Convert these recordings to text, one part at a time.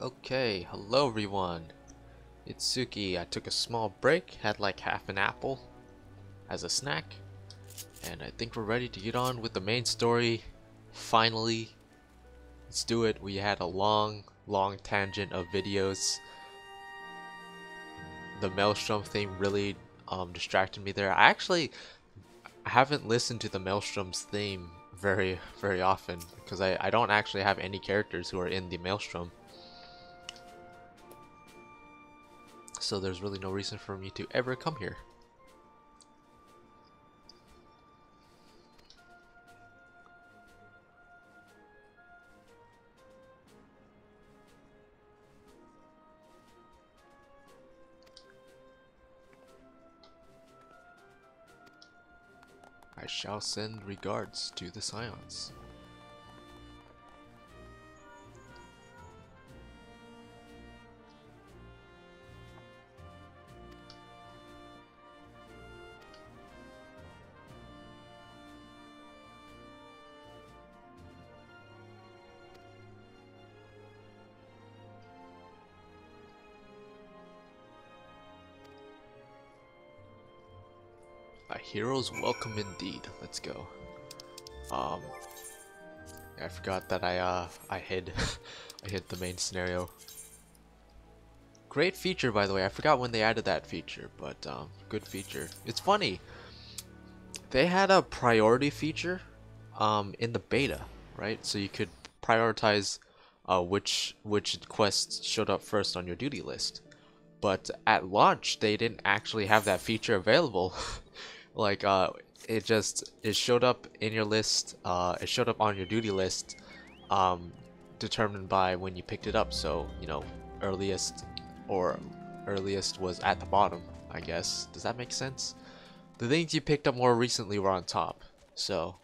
Okay, hello everyone. It's Tsuki. I took a small break, had like half an apple as a snack, and I think we're ready to get on with the main story. Finally, let's do it. We had a long tangent of videos. The Maelstrom thing really distracted me there. I haven't listened to the Maelstrom's theme very often because I don't actually have any characters who are in the Maelstrom. So there's really no reason for me to ever come here. I shall send regards to the Scions. A hero's welcome indeed. Let's go. Um, I forgot that I hid I hid the main scenario. Great feature, by the way. I forgot when they added that feature, but good feature. It's funny. They had a priority feature in the beta, right? So you could prioritize which quests showed up first on your duty list. But at launch, they didn't actually have that feature available. Like it showed up in your list. It showed up on your duty list, um, determined by when you picked it up. So you know, earliest or earliest was at the bottom, I guess. Does that make sense? The things you picked up more recently were on top. So,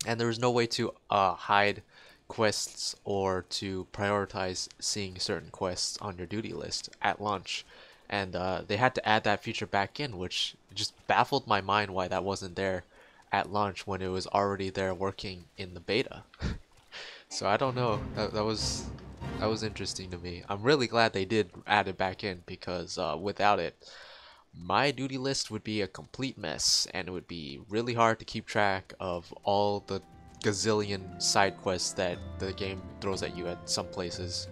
and there was no way to hide quests or to prioritize seeing certain quests on your duty list at launch. And they had to add that feature back in, which just baffled my mind why that wasn't there at launch when it was already there working in the beta. So I don't know. That was interesting to me. I'm really glad they did add it back in because without it, my duty list would be a complete mess, and it would be really hard to keep track of all the gazillion side quests that the game throws at you at some places.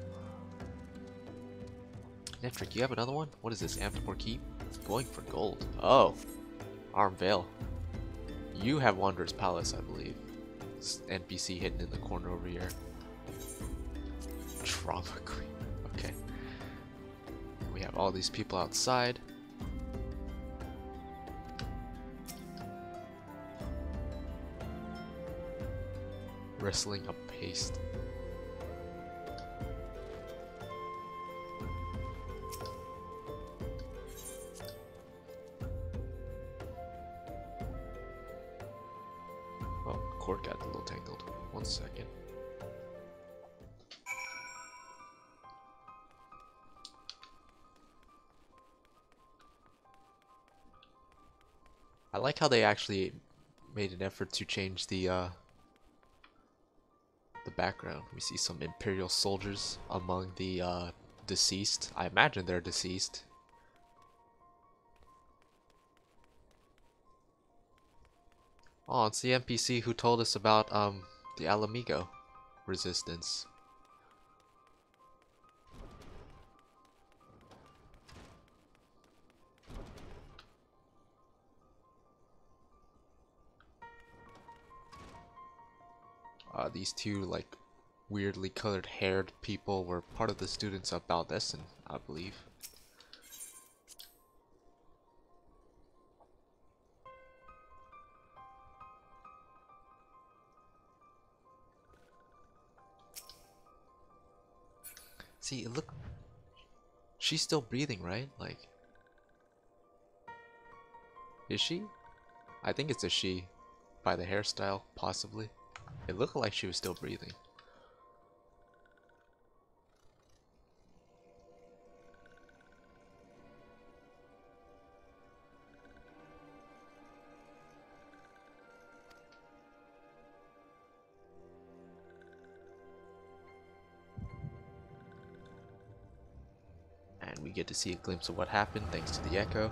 Netric, you have another one? What is this? Amphipore Keep? Going for gold. Oh, Arm Veil. You have Wanderer's Palace, I believe. This NPC hidden in the corner over here. Trauma Queen. Okay. We have all these people outside. Wrestling a paste. Oh, cord got a little tangled. 1 second. I like how they actually made an effort to change the background. We see some Imperial soldiers among the deceased. I imagine they're deceased. Oh, it's the NPC who told us about the Alamigo resistance. These two like weirdly colored haired people were part of the students of Baldeson, I believe. See, look, she's still breathing, right? Like, is she? I think it's a she, by the hairstyle, possibly. It looked like she was still breathing. we get to see a glimpse of what happened thanks to the echo.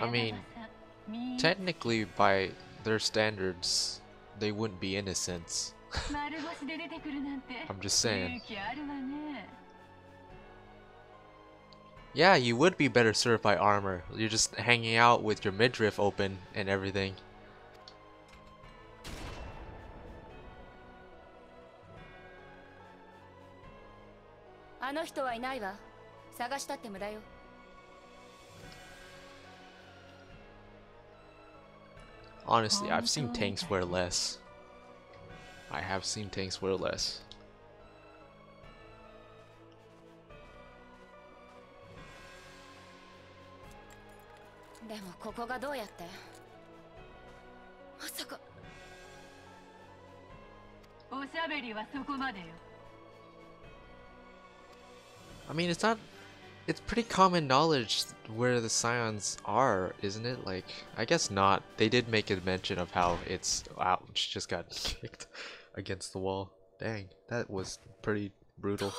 I mean, technically by their standards, they wouldn't be innocents. I'm just saying. Yeah, you would be better served by armor. You're just hanging out with your midriff open and everything. Honestly, I've seen tanks wear less. I have seen tanks wear less. I mean, it's pretty common knowledge where the Scions are, isn't it? Like, I guess not. They did make a mention of how it's, ouch, just got kicked against the wall. Dang, that was pretty brutal.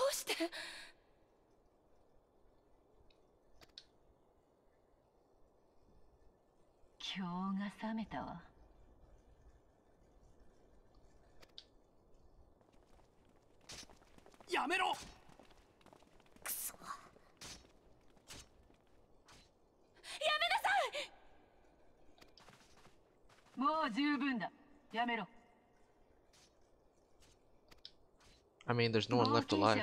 I mean, there's no one left alive.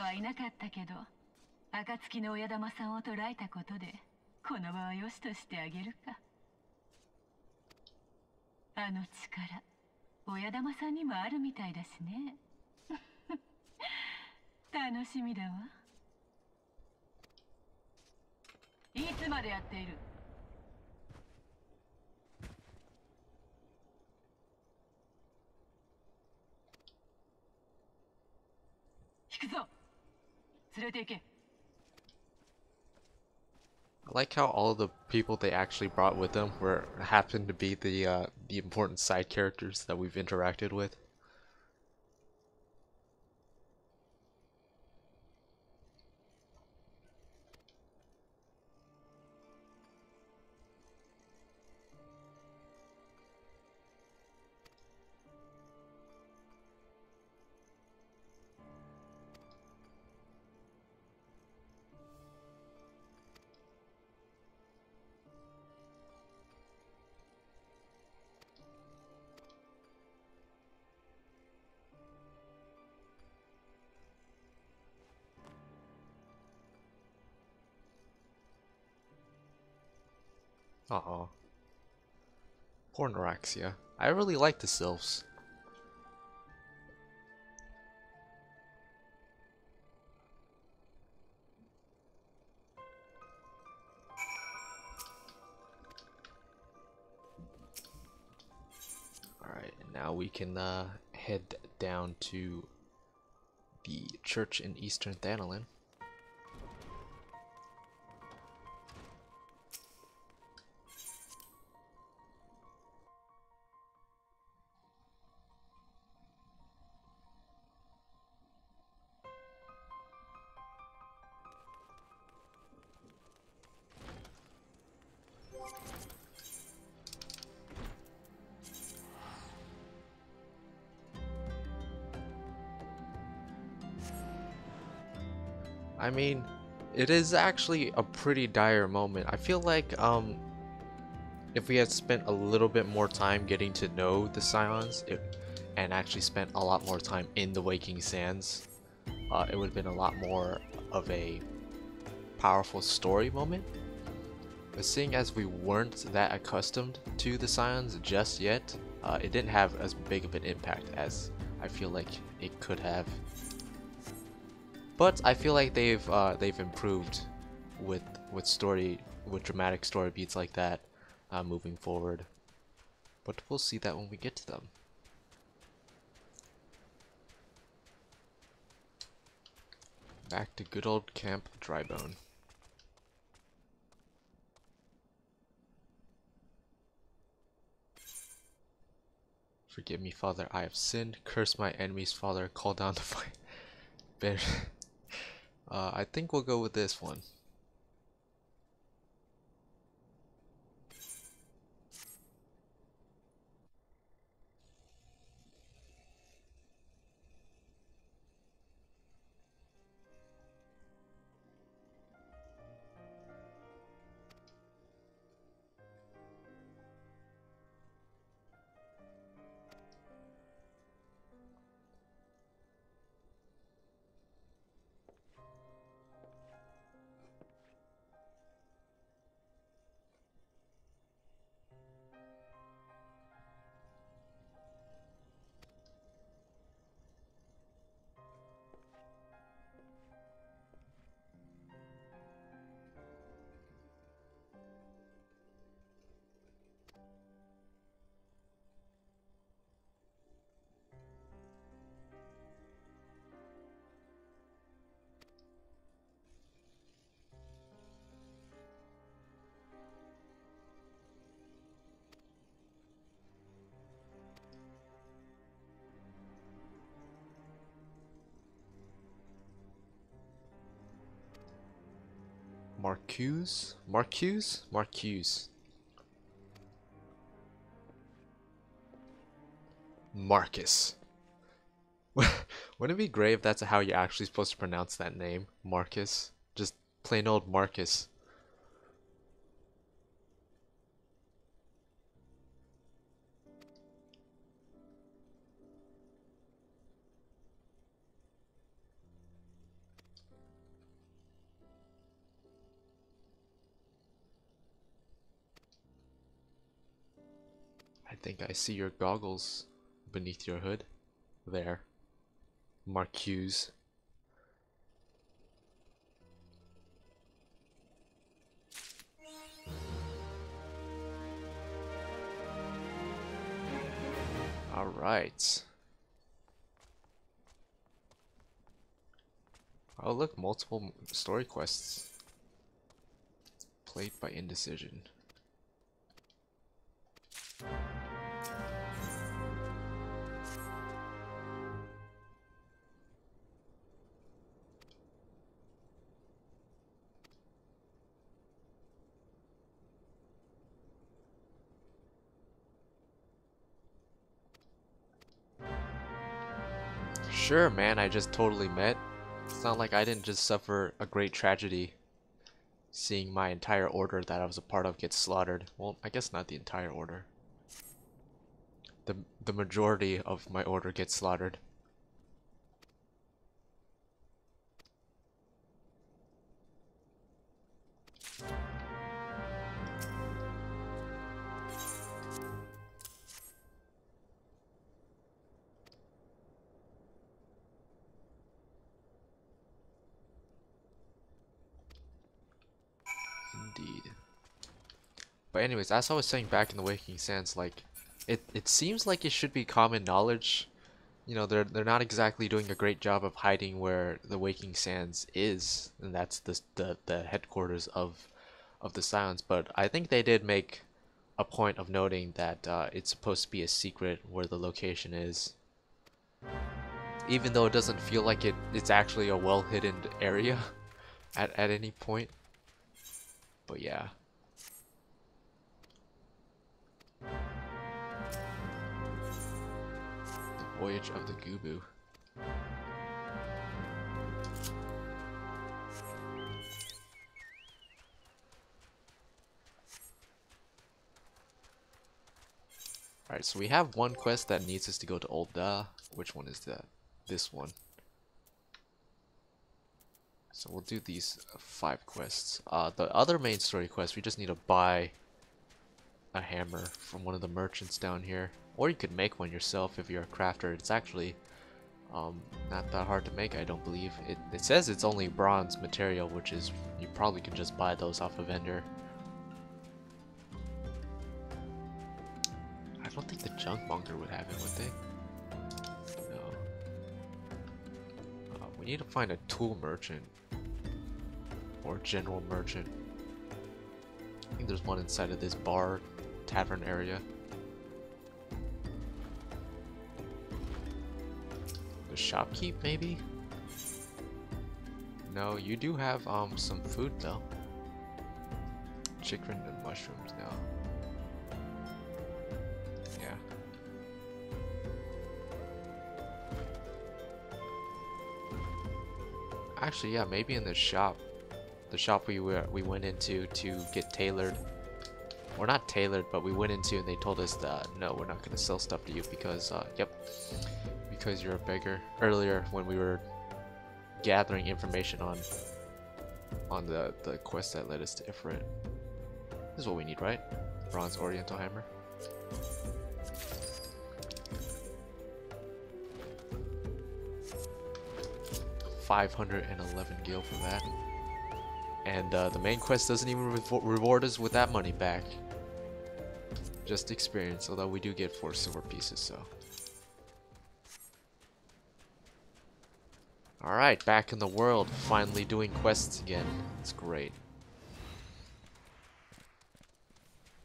I like how all the people they actually brought with them happened to be the important side characters that we've interacted with. Uh-oh. Poor Noraxia. I really like the sylphs. Alright, and now we can head down to the church in Eastern Thanalan. I mean, it is actually a pretty dire moment. I feel like if we had spent a little bit more time getting to know the Scions and actually spent a lot more time in the Waking Sands, it would have been a lot more of a powerful story moment. But seeing as we weren't that accustomed to the Scions just yet, it didn't have as big of an impact as I feel like it could have. But I feel like they've improved with dramatic story beats like that moving forward. But we'll see that when we get to them. Back to good old Camp Drybone. Forgive me, Father, I have sinned. Curse my enemies, Father. Call down the fire. I think we'll go with this one. Marques? Marques? Marques. Marcus. Wouldn't it be great if that's how you're actually supposed to pronounce that name? Marcus? Just plain old Marcus. I think I see your goggles beneath your hood. There. Marques. Alright. Oh look, multiple story quests. Played by indecision. Sure, man, I just totally met. It's not like I didn't just suffer a great tragedy seeing my entire order that I was a part of get slaughtered. Well, I guess not the entire order. The majority of my order gets slaughtered. But anyways, as I was saying back in the Waking Sands, like, it seems like it should be common knowledge. You know, they're not exactly doing a great job of hiding where the Waking Sands is, and that's the headquarters of the Silence. But I think they did make a point of noting that it's supposed to be a secret where the location is, even though it doesn't feel like it's actually a well hidden area at any point. But yeah. The Voyage of the Gubu. Alright, so we have one quest that needs us to go to Old Da. Which one is that? This one. So we'll do these 5 quests. The other main story quest, we just need to buy a hammer from one of the merchants down here. Or you could make one yourself if you're a crafter. It's actually not that hard to make, I don't believe. It says it's only bronze material, which is, you probably can just buy those off a vendor. I don't think the junk monger would have it, would they? No. We need to find a tool merchant. Or general merchant. I think there's one inside of this bar, tavern area. The shopkeep, maybe? No, you do have some food though. Chicken and mushrooms now. Yeah. Actually, yeah, maybe in the shop. The shop we went into to get tailored. Or not tailored, but we went into and they told us that no, we're not gonna sell stuff to you because yep. Because you're a beggar. Earlier when we were gathering information on the quest that led us to Ifrit. This is what we need, right? Bronze Oriental Hammer. $511 gil for that. And the main quest doesn't even reward us with that money back. Just experience, although we do get 4 silver pieces, so. Alright, back in the world, finally doing quests again. It's great.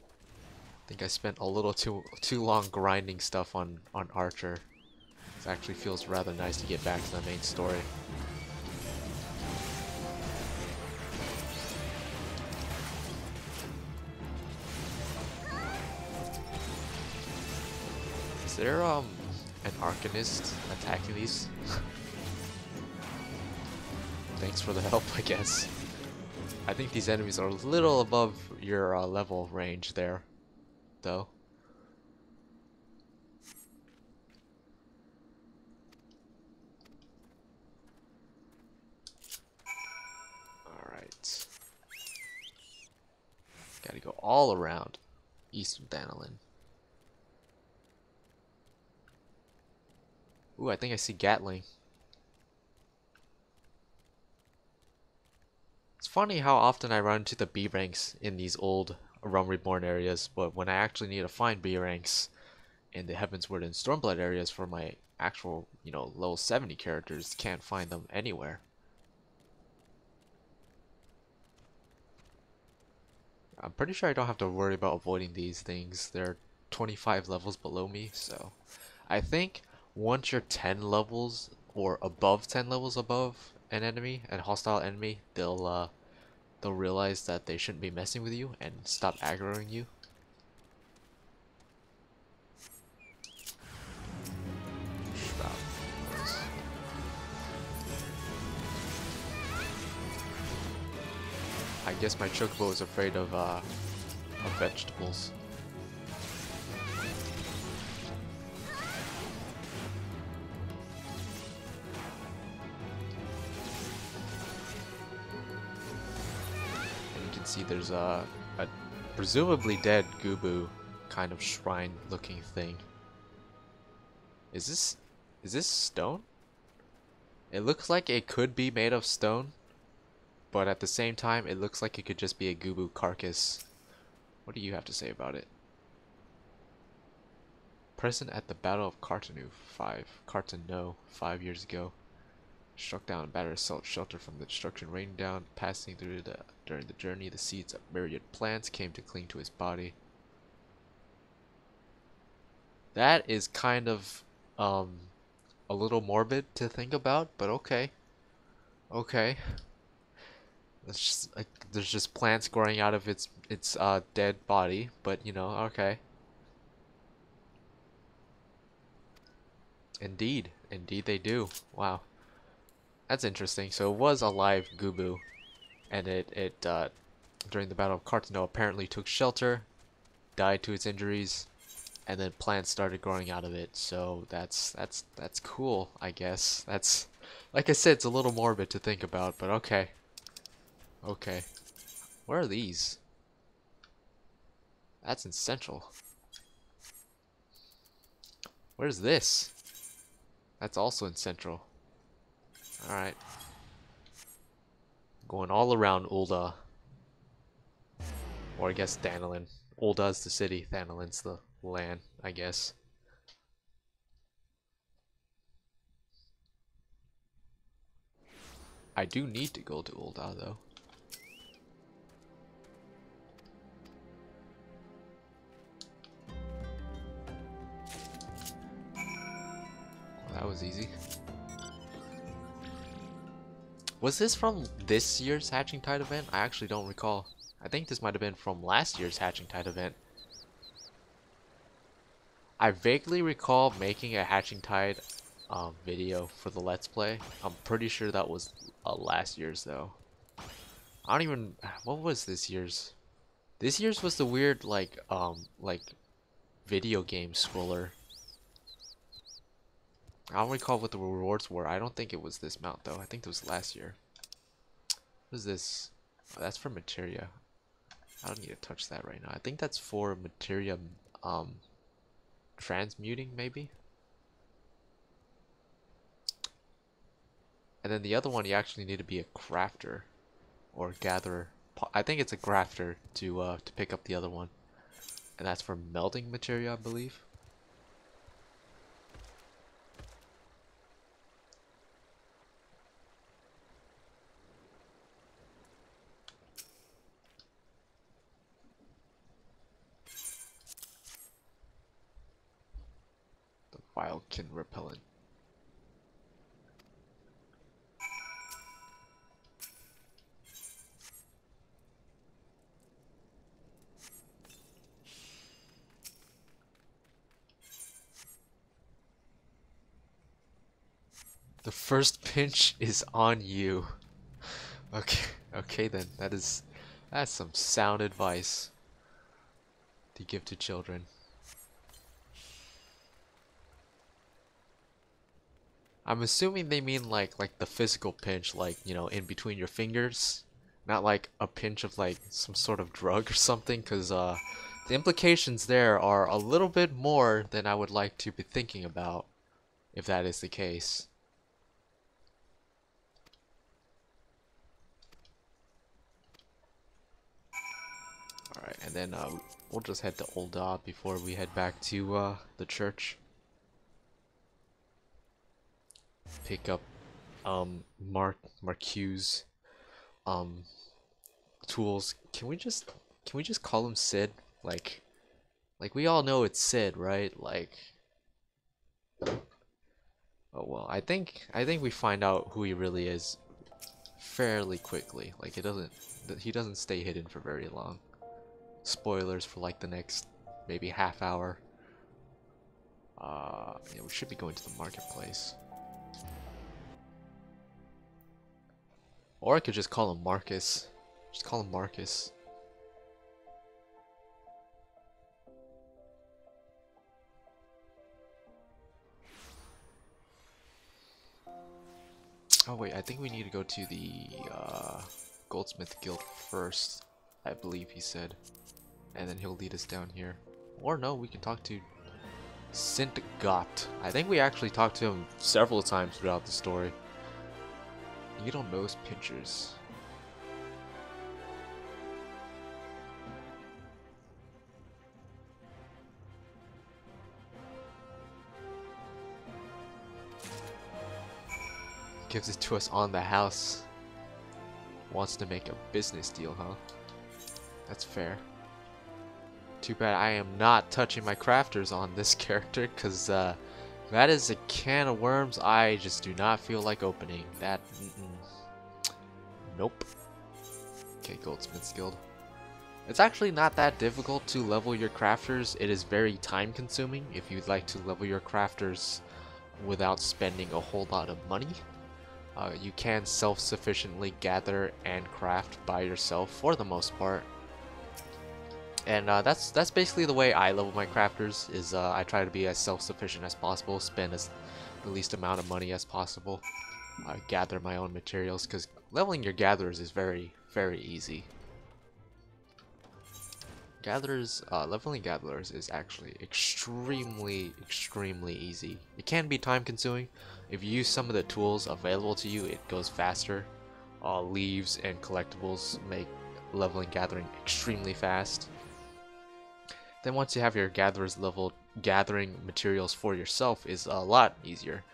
I think I spent a little too long grinding stuff on Archer. It actually feels rather nice to get back to the main story. Is there an Arcanist attacking these? Thanks for the help, I guess. I think these enemies are a little above your level range there, though. Alright. Gotta go all around east of Danilin. Ooh, I think I see Gatling. It's funny how often I run to the B ranks in these old Realm Reborn areas, but when I actually need to find B ranks in the Heavensward and Stormblood areas for my actual, you know, level 70 characters, can't find them anywhere. I'm pretty sure I don't have to worry about avoiding these things. They're 25 levels below me, so I think once you're 10 levels or above 10 levels above an enemy, an hostile enemy, they'll realize that they shouldn't be messing with you and stop aggroing you. I guess my chocobo is afraid of vegetables. See, there's a presumably dead Gubu kind of shrine looking thing. Is this stone? It looks like it could be made of stone, but at the same time it looks like it could just be a Gubu carcass What do you have to say about it? Present at the Battle of Cartano 5 years ago. Struck down and battered assault shelter from the destruction raining down. Passing through during the journey, the seeds of myriad plants came to cling to his body. That is kind of a little morbid to think about, but okay. Okay. It's just like there's just plants growing out of its dead body, but you know, okay. Indeed, indeed they do. Wow. That's interesting. So it was a live Gubu, and it during the Battle of Cartano apparently took shelter, died to its injuries, and then plants started growing out of it. So that's cool, I guess. That's, like I said, it's a little morbid to think about, but okay. Okay. Where are these? That's in Central. Where's this? That's also in Central. Alright. Going all around Ul'dah. Or I guess Thanalan. Uldah's the city, Thanalan's the land, I guess. I do need to go to Ul'dah though. Well, that was easy. Was this from this year's Hatching Tide event? I actually don't recall. I think this might have been from last year's Hatching Tide event. I vaguely recall making a Hatching Tide video for the Let's Play. I'm pretty sure that was last year's though. I don't even... What was this year's? This year's was the weird like video game scroller. I don't recall what the rewards were. I don't think it was this mount though. I think it was last year. What is this? Oh, that's for materia. I don't need to touch that right now. I think that's for materia transmuting maybe. And then the other one you actually need to be a crafter or gatherer. I think it's a crafter to pick up the other one. And that's for melting materia, I believe. Wildkin repellent. The first pinch is on you. Okay, okay then. That's some sound advice to give to children. I'm assuming they mean like the physical pinch, like, you know, in between your fingers, not like a pinch of like some sort of drug or something, because the implications there are a little bit more than I would like to be thinking about, if that is the case. Alright, and then we'll just head to Ul'dah before we head back to the church. Pick up Marques' tools. Can we just call him Sid? Like we all know it's Sid, right? Like, oh well, I think we find out who he really is fairly quickly. Like he doesn't stay hidden for very long. Spoilers for like the next maybe half hour. Yeah, we should be going to the marketplace. Or I could just call him Marques. Just call him Marques. Oh wait, I think we need to go to the Goldsmith Guild first, I believe he said. And then he'll lead us down here. Or no, we can talk to Sint-Got. I think we actually talked to him several times throughout the story. Needle nose pinchers. Gives it to us on the house. Wants to make a business deal, huh? That's fair. Too bad I am not touching my crafters on this character, because that is a can of worms I just do not feel like opening. That, nope. Okay, Goldsmith's Guild. It's actually not that difficult to level your crafters. It is very time consuming if you'd like to level your crafters without spending a whole lot of money. You can self-sufficiently gather and craft by yourself for the most part. And that's basically the way I level my crafters, is I try to be as self-sufficient as possible, spend the least amount of money as possible, gather my own materials, because leveling your gatherers is very, very easy. Leveling gatherers is actually extremely, extremely easy. It can be time consuming. If you use some of the tools available to you, it goes faster. Leaves and collectibles make leveling gathering extremely fast. Then once you have your gatherers leveled, gathering materials for yourself is a lot easier.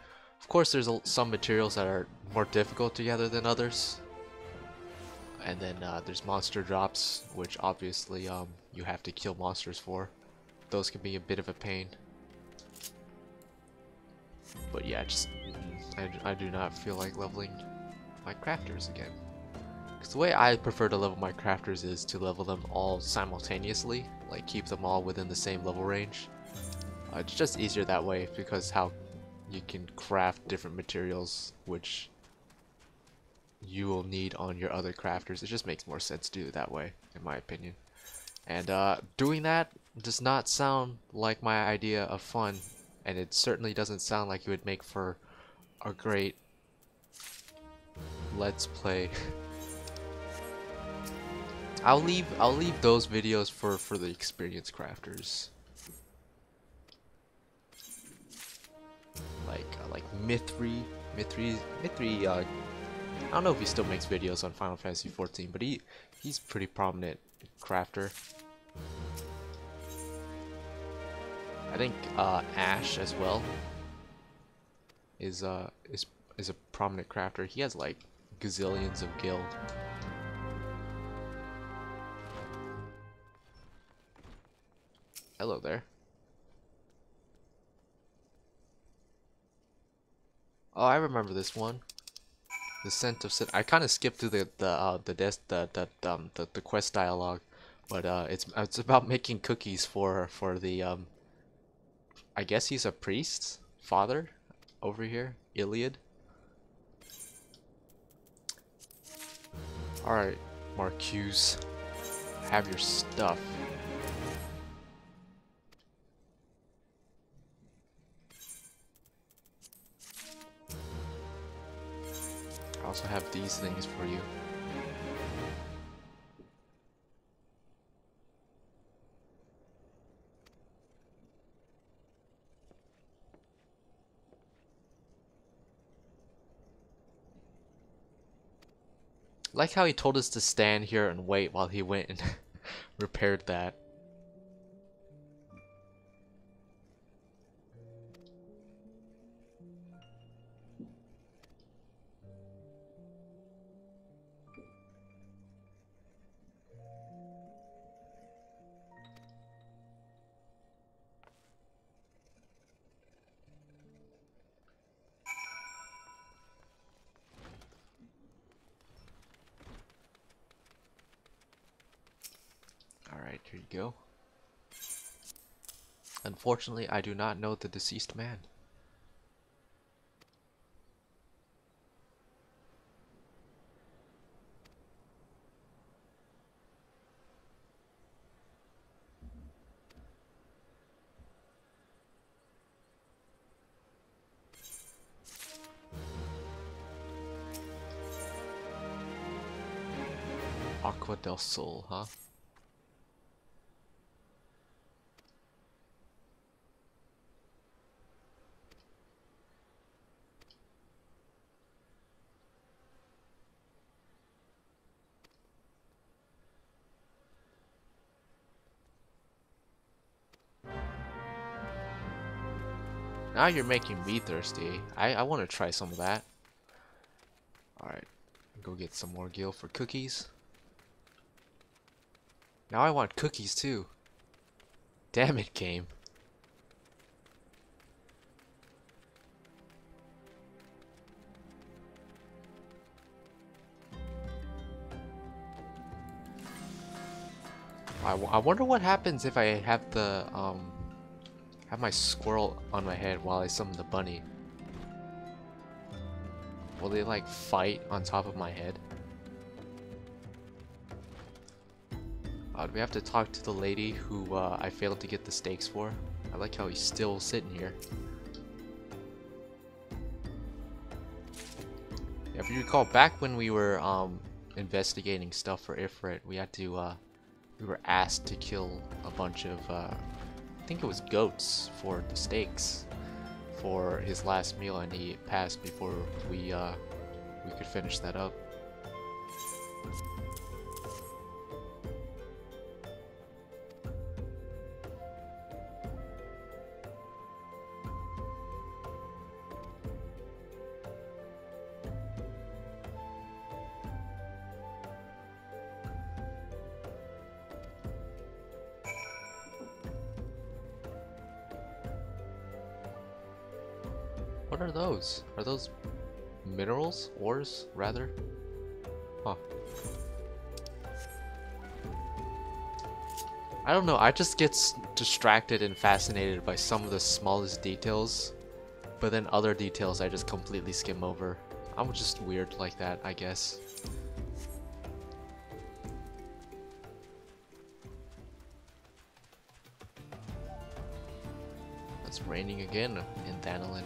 Of course, there's some materials that are more difficult to gather than others. And then there's monster drops, which obviously you have to kill monsters for. Those can be a bit of a pain. But yeah, just I do not feel like leveling my crafters again. Because the way I prefer to level my crafters is to level them all simultaneously, like keep them all within the same level range. It's just easier that way, because how you can craft different materials which you will need on your other crafters. It just makes more sense to do it that way, in my opinion. And doing that does not sound like my idea of fun, and it certainly doesn't sound like it would make for a great let's play. I'll leave those videos for the experienced crafters. Like Mithri. I don't know if he still makes videos on Final Fantasy XIV, but he's pretty prominent crafter. I think Ash as well is a prominent crafter. He has like gazillions of guild. Hello there. Oh, I remember this one. The scent of sin. I kind of skipped through the quest dialogue, but it's about making cookies for the I guess he's a priest's father over here, Iliad. All right, Marques, have your stuff. I also have these things for you. Like how he told us to stand here and wait while he went and repaired that. Alright, here you go. Unfortunately, I do not know the deceased man. Aqua del Sol, huh? Now you're making me thirsty. I want to try some of that. Alright, go get some more gil for cookies. Now I want cookies too. Damn it, game. I wonder what happens if I have the have my squirrel on my head while I summon the bunny. Will they like fight on top of my head? Do we have to talk to the lady who I failed to get the stakes for? I like how he's still sitting here. Yeah, if you recall, back when we were investigating stuff for Ifrit, we had to we were asked to kill a bunch of I think it was goats for the stakes for his last meal, and he passed before we could finish that up. What are those? Are those minerals? Ores, rather? Huh. I don't know, I just get distracted and fascinated by some of the smallest details, but then other details I just completely skim over. I'm just weird like that, I guess. It's raining again in Danilin.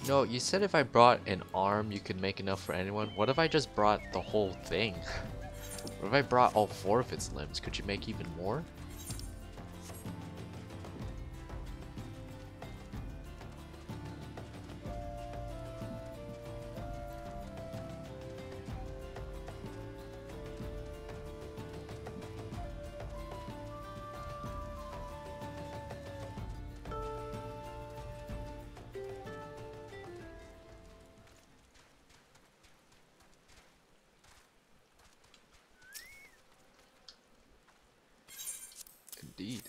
No, you said if I brought an arm, you could make enough for anyone. What if I just brought the whole thing? What if I brought all 4 of its limbs? Could you make even more? Indeed.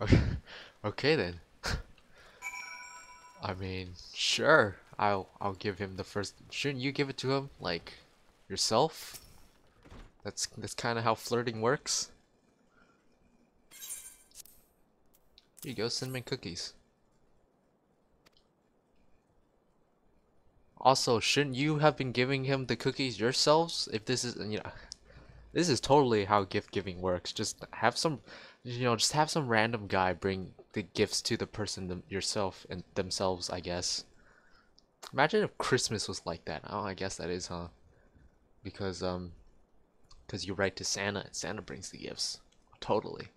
Okay, okay then. I mean, sure. I'll give him the first. Shouldn't you give it to him, like yourself? That's kind of how flirting works. Here you go, cinnamon cookies. Also, shouldn't you have been giving him the cookies yourselves? If this is, you know, this is totally how gift giving works. Just have some, you know, just have some random guy bring the gifts to the person yourself and themselves, I guess. Imagine if Christmas was like that. Oh, I guess that is, huh? Because you write to Santa and Santa brings the gifts. Totally.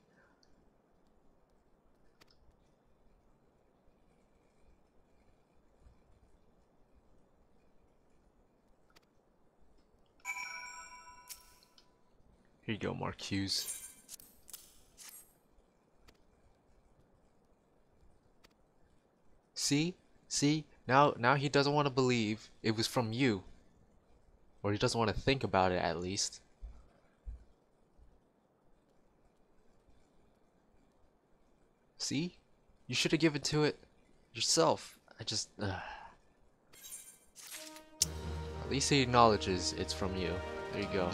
Here you go, Marques. See? See? Now he doesn't want to believe it was from you. Or he doesn't want to think about it, at least. See? You should have given to it yourself. I just... At least he acknowledges it's from you. There you go.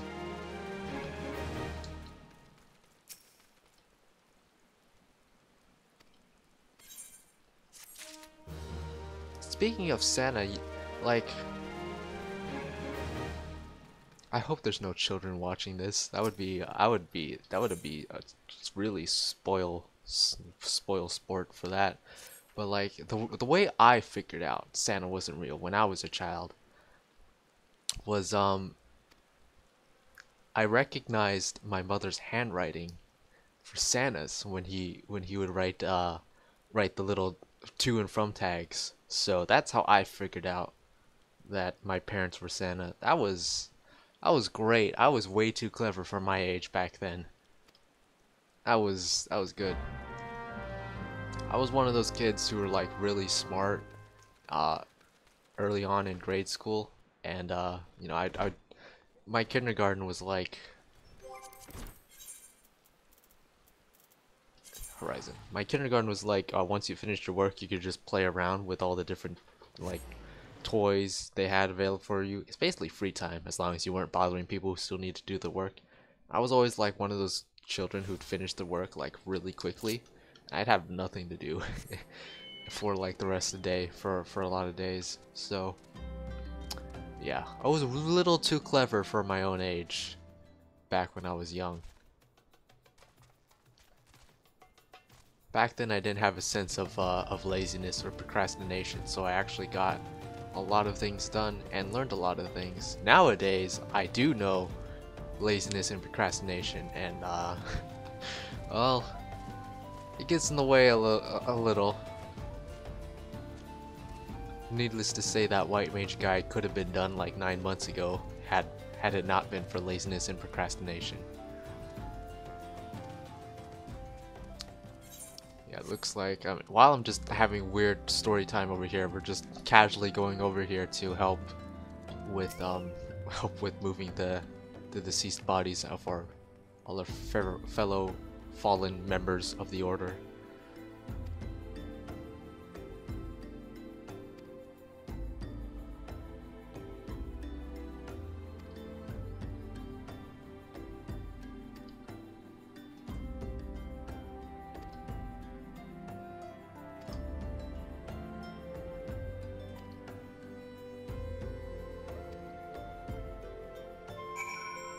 speaking of Santa, like, I hope there's no children watching this. That would be, that would be a really spoil sport for that. But like the way I figured out Santa wasn't real when I was a child was I recognized my mother's handwriting for Santa's when he would write the little to and from tags. So that's how I figured out that my parents were Santa. That was great. I was way too clever for my age back then. That was good. I was one of those kids who were like really smart uh early on in grade school, and you know, I my kindergarten was like Horizon. My kindergarten was like once you finished your work, you could just play around with all the different like toys they had available for you. It's basically free time as long as you weren't bothering people who still need to do the work. I was always like one of those children who'd finish the work like really quickly. I'd have nothing to do for like the rest of the day for a lot of days. So yeah, I was a little too clever for my own age back when I was young. Back then I didn't have a sense of laziness or procrastination, so I actually got a lot of things done and learned a lot of things. Nowadays, I do know laziness and procrastination, and well, it gets in the way a little. Needless to say, that White Mage guide could have been done like 9 months ago had it not been for laziness and procrastination. Yeah, it looks like while I'm just having weird story time over here, we're just casually going over here to help with moving the deceased bodies of all our fellow fallen members of the order.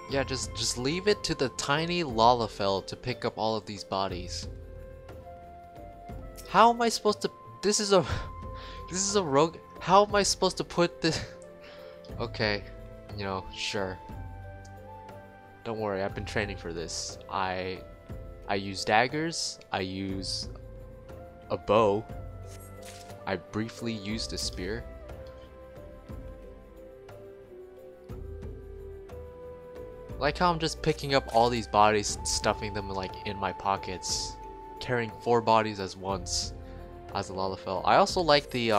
Yeah, just leave it to the tiny Lalafell to pick up all of these bodies. How am I supposed to? This is a rogue. How am I supposed to put this? Okay, you know, sure. Don't worry, I've been training for this. I use daggers. I use a bow. I briefly used a spear. Like how I'm just picking up all these bodies, stuffing them like in my pockets, carrying 4 bodies as once as a Lalafell. I also like the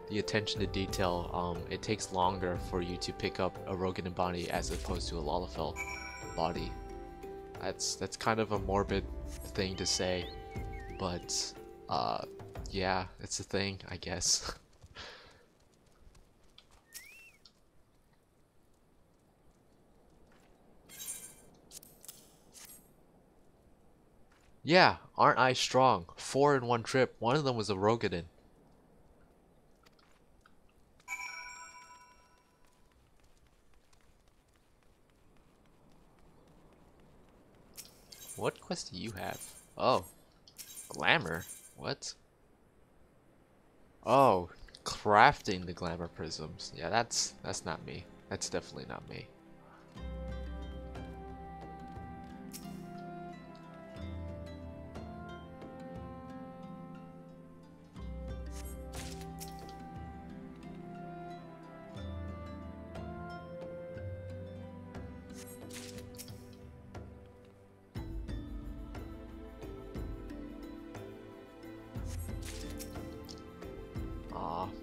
attention to detail. It takes longer for you to pick up a Rogan body as opposed to a Lalafell body. That's kind of a morbid thing to say, but yeah, it's a thing, I guess. Yeah, aren't I strong? 4 in one trip. One of them was a Rogadin. What quest do you have? Oh, glamour. What? Oh, crafting the glamour prisms. Yeah, that's not me. That's definitely not me.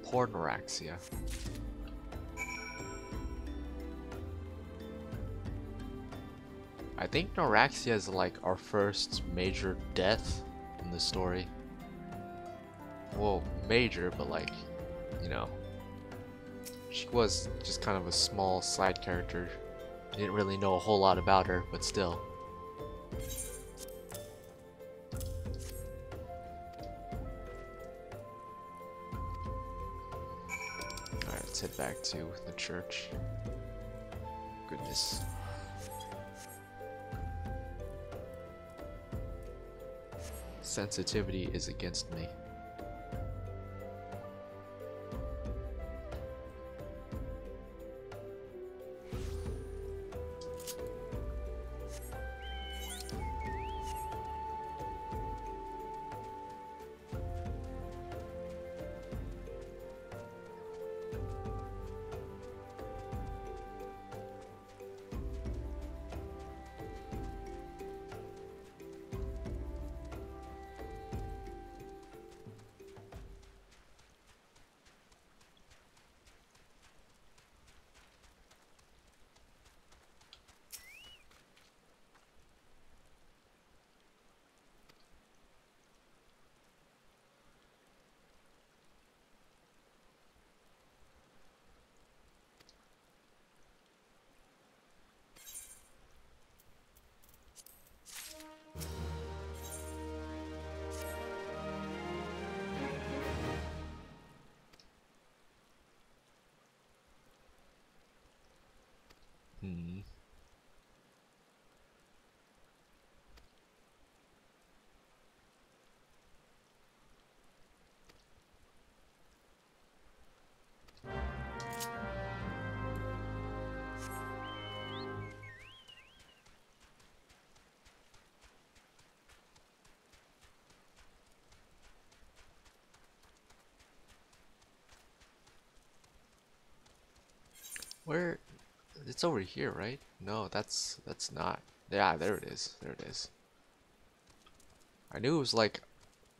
Poor Noraxia. I think Noraxia is like our first major death in the story. Well, major, but like, you know, she was just kind of a small side character. Didn't really know a whole lot about her, but still. back to the church. Goodness. Sensitivity is against me. Hmm. Where? It's over here, right? No, that's not. Yeah, there it is. There it is. I knew it was like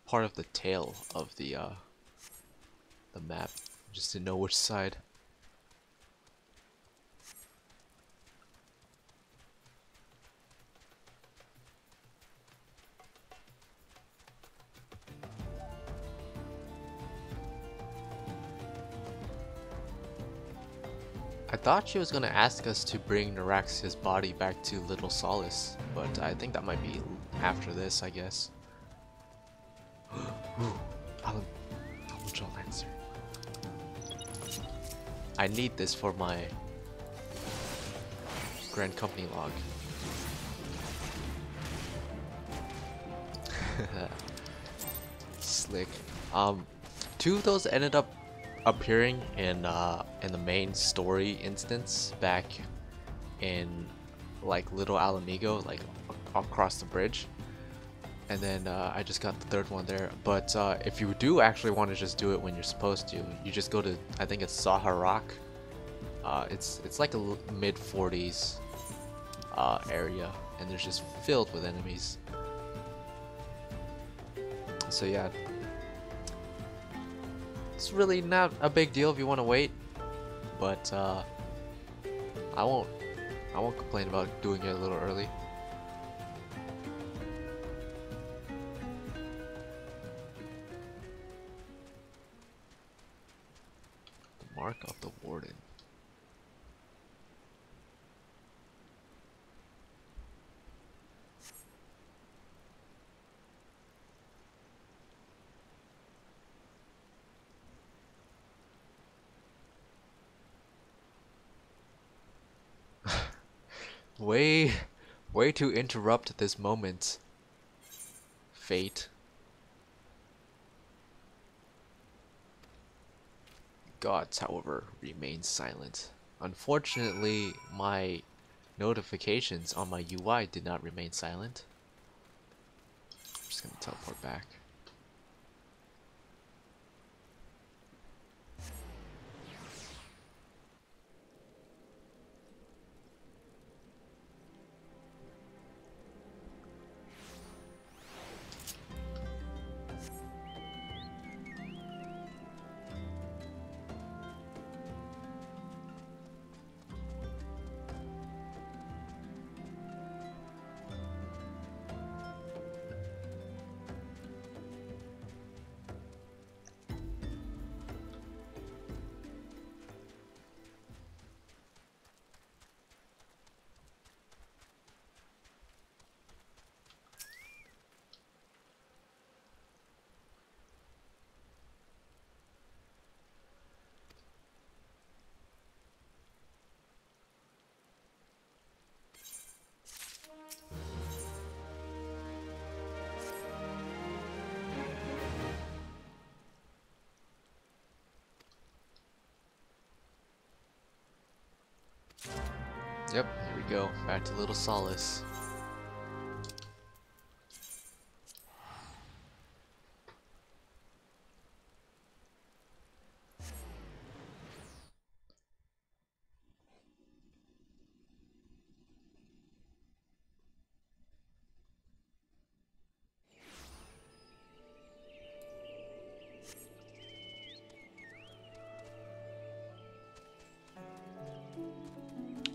part of the tail of the map. Just didn't know which side. I thought she was gonna ask us to bring Neuraxia's body back to Little Solace, but I think that might be after this, I guess. Ooh, Almudrol Lancer. I need this for my Grand Company log. Slick. Two of those ended up appearing in the main story instance back in like Little Alamigo, like across the bridge, and then I just got the third one there. But if you do actually want to just do it when you're supposed to, you just go to, I think it's Saharak. It's like a mid 40s area, and there's just filled with enemies. So yeah, it's really not a big deal if you want to wait, but I won't complain about doing it a little early. The mark of the warden. Way to interrupt this moment, fate. Gods, however, remain silent. Unfortunately, my notifications on my UI did not remain silent. I'm just gonna teleport back. Yep, here we go. Back to Little Solace.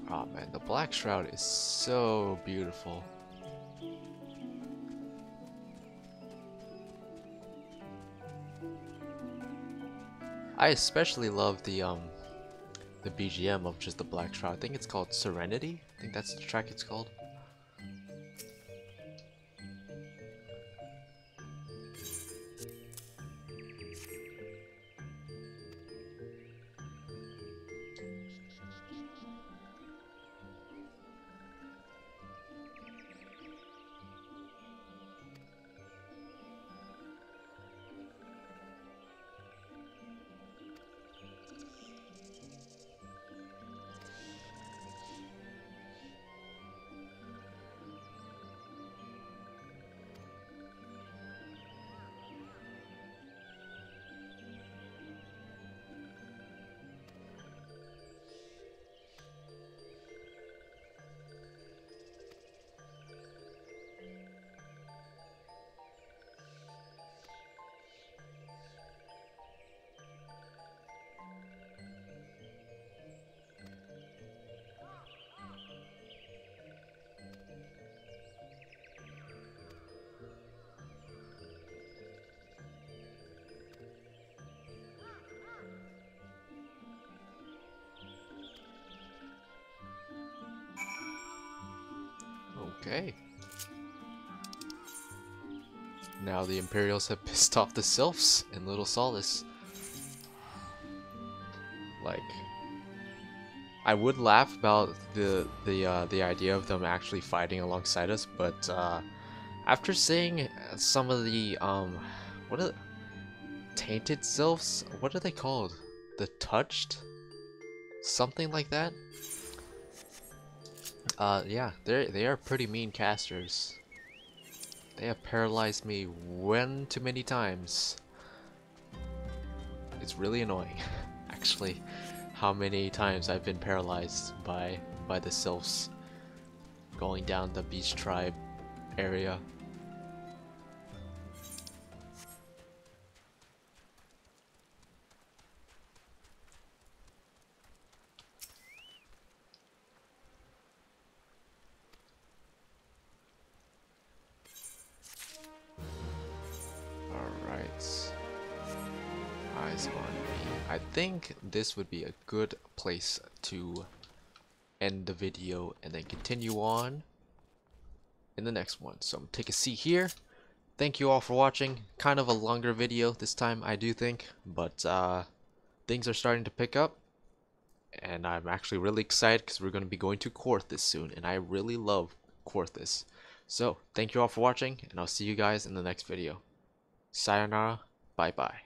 Oh man, the Black Shroud is so beautiful. I especially love the BGM of just the Black Shroud. I think it's called Serenity. I think that's the track it's called. Okay. Now the Imperials have pissed off the Sylphs in Little Solace. Like, I would laugh about the idea of them actually fighting alongside us, but after seeing some of the what are tainted Sylphs? What are they called? The Touched? Something like that? Yeah, they are pretty mean casters. They have paralyzed me one too many times. It's really annoying, actually, how many times I've been paralyzed by the sylphs going down the beach tribe area. Alright. Eyes on me. I think this would be a good place to end the video and then continue on in the next one. So I'm gonna take a seat here. Thank you all for watching. Kind of a longer video this time, I do think, but things are starting to pick up, and I'm actually really excited because we're going to be going to Quarthus soon, and I really love Quarthus. So thank you all for watching, and I'll see you guys in the next video. Sayonara, bye bye.